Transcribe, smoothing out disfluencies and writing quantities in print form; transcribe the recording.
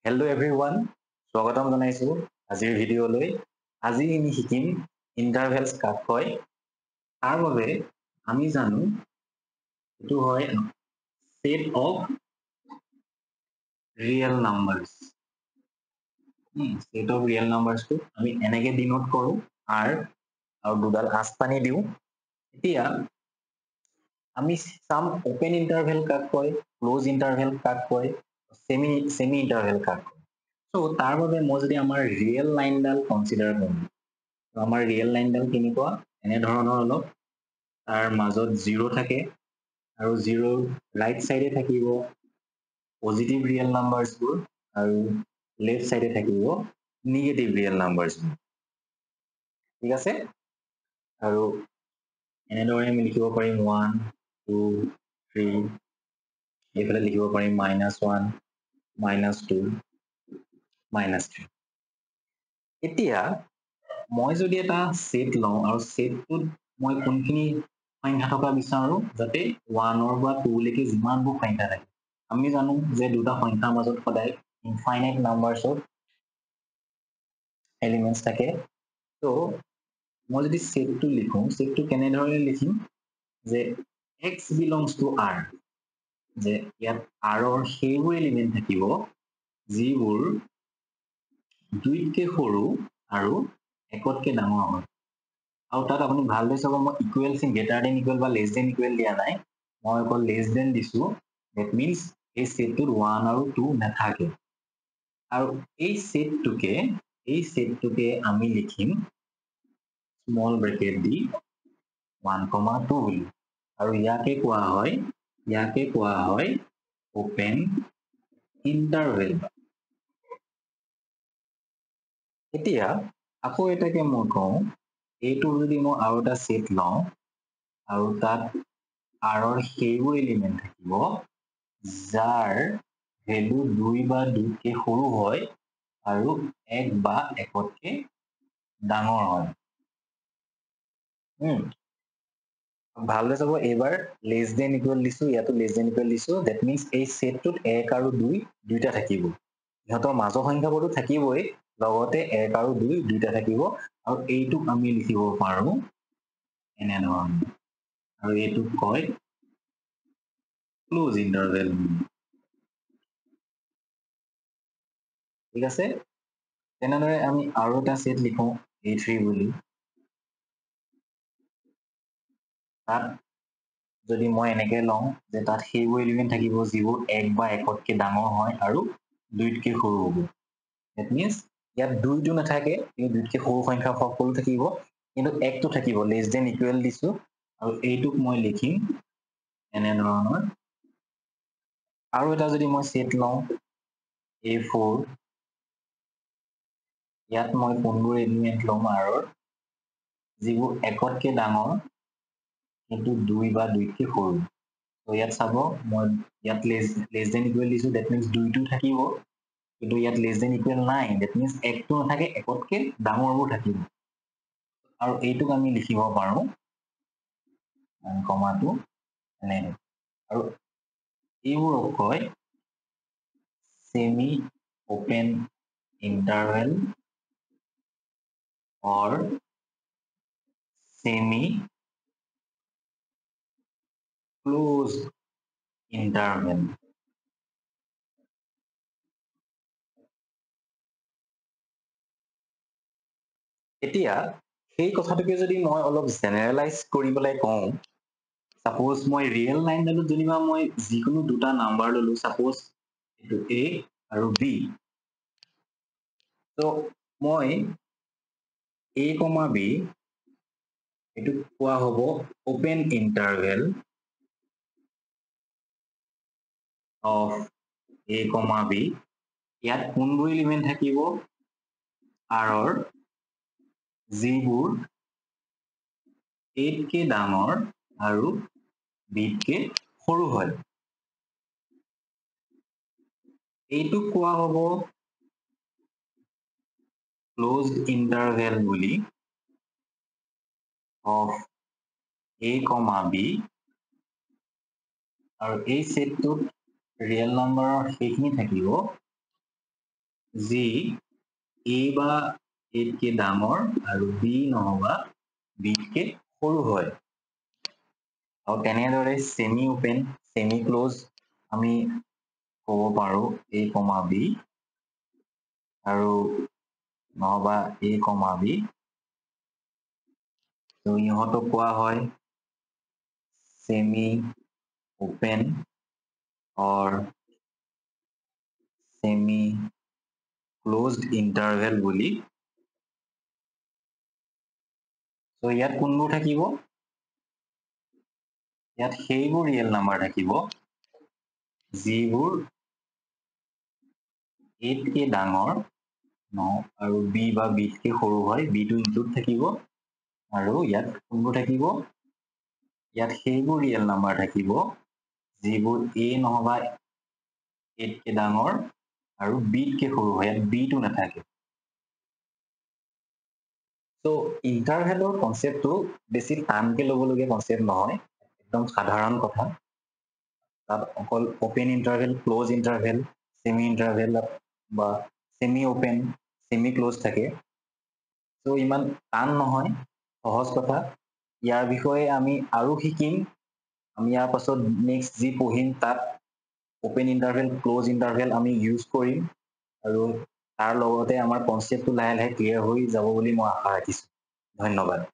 Hello everyone, স্বাগতম জনাইছো আজিৰ ভিডিঅ'লৈ। আজি আমি শিকিম ইন্টাৰভেলছ কাক কয়। তাৰ বাবে আমি জানো এটো হয় set of real numbers। set of real numbers টো আমি এনেকে ডিনোট কৰো r আৰু দুডাল আস্তানি দিও। এতিয়া আমি সাম ওপেন ইন্টাৰভেল কাক কয়, ক্লোজ ইন্টাৰভেল কাক কয়, সেমি ইন্টাৰভেল কাক কয়। So তাৰ বাবে মই যদি আমাৰ ৰিয়েল লাইনডাল কনসিডাৰ কৰো, আমাৰ ৰিয়েল লাইনডাল কেনেকুৱা এনে ধৰণৰ অলপ, তাৰ মাজত 0 থাকে আৰু 0 ৰাইট সাইডে থাকিব পজিটিভ ৰিয়েল নাম্বাৰছবোৰ আৰু লেফট সাইডে থাকিব নেগেটিভ ৰিয়েল নাম্বাৰছবোৰ। ঠিক আছে, আৰু এনেদৰে আমি লিখিব পাৰিম 1 2 3, এইফালে লিখিব পাৰিম -1 -2 -3। এতিয়া মই যদি এটা সেট লওঁ আৰু সেটটোত মই কোনখিনি সংখ্যা থকা বিচাৰো, যাতে 1 ৰ পৰা 2 লৈকে যিমানবোৰ সংখ্যা থাকে। আমি জানো যে দুটা সংখ্যাৰ মাজত সদায় ইনফাইনাইট নাম্বাৰছৰ এলিমেন্টছ থাকে। তো মই যদি সেটটো লিখো, সেটটো কেনেদৰে লিখিম যে x belongs to r, যে ইয়াত r ৰ সেইবোৰ এলিমেন্ট থাকিব যিবোৰ 2তকৈ সৰু আৰু 1তকৈ ডাঙৰ হয়। আৰু তাত আপুনি ভালদৰে চাব, মই ইকুৱেল চিন গ্ৰেটাৰ দেন ইকুৱেল বা লেছ দেন ইকুৱেল দিয়া নাই, মই অকল লেছ দেন দিছো। দ্যাট মিন্স এই সেটটোত 1 আৰু 2 নাথাকে। আৰু এই সেটটোকে আমি লিখিম স্মল ব্ৰেকেট দি 1, 2 বুলি। আৰু ইয়াকে কোৱা হয় ওপেন ইন্টাৰভেল। এতিয়া আকৌ এটাকে মই কওঁ, এইটো যদি মই আৰু এটা সেট লওঁ আৰু তাত r ৰ সেইবোৰ এলিমেন্ট থাকিব যাৰ ভ্যালু 2 বা 2তকৈ সৰু হয় আৰু 1 বা 1তকৈ ডাঙৰ হয়। ভালদৰে চাব, এইবাৰ লেছ দেন ইকুৱেল দিছো, ইয়াতো লেছ দেন ইকুৱেল দিছো। দ্যাট মিন্স এই সেটটোত 1 আৰু 2 দুইটা থাকিব। ইহঁতৰ মাজৰ সংখ্যাবোৰতো থাকিবই, লগতে 1 আৰু 2 দুইটা থাকিব। আৰু এইটোক আমি লিখিব পাৰো এনেধৰণে, আৰু এইটোক কয় ক্লোজ ইন্টাৰভেল। ঠিক আছে, তেনেদৰে আমি আৰু এটা সেট লিখো A3 বুলি। তাত যদি মই এনেকে লওঁ যে তাত সেইবোৰ এলিমেন্ট থাকিব যিবোৰ 1 বা 1তকৈ ডাঙৰ হয় আৰু 2তকৈ সৰু হ'ব। দ্যাট মিন্স ইয়াত 2টো নাথাকে, কিন্তু 2তকৈ সৰু সংখ্যা সকলো থাকিব, কিন্তু 1টো থাকিব। লেছ দেন ইকুৱেল দিছো আৰু এইটোক মই লিখিম এনেধৰণৰ। আৰু এটা যদি মই সেট লওঁ A4, ইয়াত মই কোনবোৰ এলিমেন্ট লম r ৰ যিবোৰ 1তকৈ ডাঙৰ কিন্তু 2 বা 2তকৈ সৰু। তো ইয়াত চাব, মই ইয়াত লেছ দেন ইকুৱেল দিছো, দ্যাট মিন্স 2টো থাকিব, কিন্তু ইয়াত লেছ দেন ইকুৱেল নাই, দ্যাট মিন্স 1টো নাথাকে, 1তকৈ ডাঙৰবোৰ থাকিব। আৰু এইটোক আমি লিখিব পাৰো 1, 2 এনেকে। আৰু এইবোৰক কয় semi open interval or semi closed interval। এতিয়া সেই কথাটোকে যদি মই অলপ জেনেৰেলাইজ কৰি পেলাই কওঁ, সাপোজ মই ৰিয়েল লাইনডালত যেনিবা মই যিকোনো দুটা নাম্বাৰ ললো, সাপোজ এইটো A আৰু B। তো মই A, B এইটো কোৱা হ'ব open interval of A, B। ইয়াত কোনবোৰ এলিমেন্ট থাকিব r ৰ যিবোৰ 8তকৈ ডাঙৰ আৰু 2তকৈ সৰু হয়। এইটোক কোৱা হ'ব ক্লোজড ইন্টাৰভেল বুলি of A, B। আৰু এই সেটটোত ৰিয়েল নাম্বাৰৰ সেইখিনি থাকিব যি A বা A-তকে ডাঙৰ আৰু B নহবা B-তকে সৰু হয়। আৰু তেনেদৰে semi open, semi close আমি ক'ব পাৰো A, B আৰু নহবা A, B, তো ইহঁতক কোৱা হয় semi open or semi closed interval বুলি। তো ইয়াত কোনবোৰ থাকিব? ইয়াত সেইবোৰ real number থাকিব যিবোৰ A-তকে ডাঙৰ আৰু B বা B-তকে সৰু হয়, B-টো include থাকিব। আৰু ইয়াত কোনবোৰ থাকিব? ইয়াত সেইবোৰ real number থাকিব যিবোৰ A নহবা A-তকে ডাঙৰ আৰু B-তকে সৰু হয়, ইয়াত B-টো নাথাকে। So interval concept টো বেছি টানকে ল'বলগীয়া concept নহয়, একদম সাধাৰণ কথা। তাত অকল open interval, close interval, semi interval বা semi open, semi close থাকে। So ইমান টান নহয়, সহজ কথা। ইয়াৰ বিষয়ে আমি আৰু শিকিম। আমি ইয়াৰ পাছত next যি পঢ়িম তাত open interval, close interval আমি use কৰিম। আৰু তাৰ লগতে আমাৰ concept টো লাহে লাহে clear হৈ যাব বুলি মই আশা ৰাখিছো। ধন্যবাদ।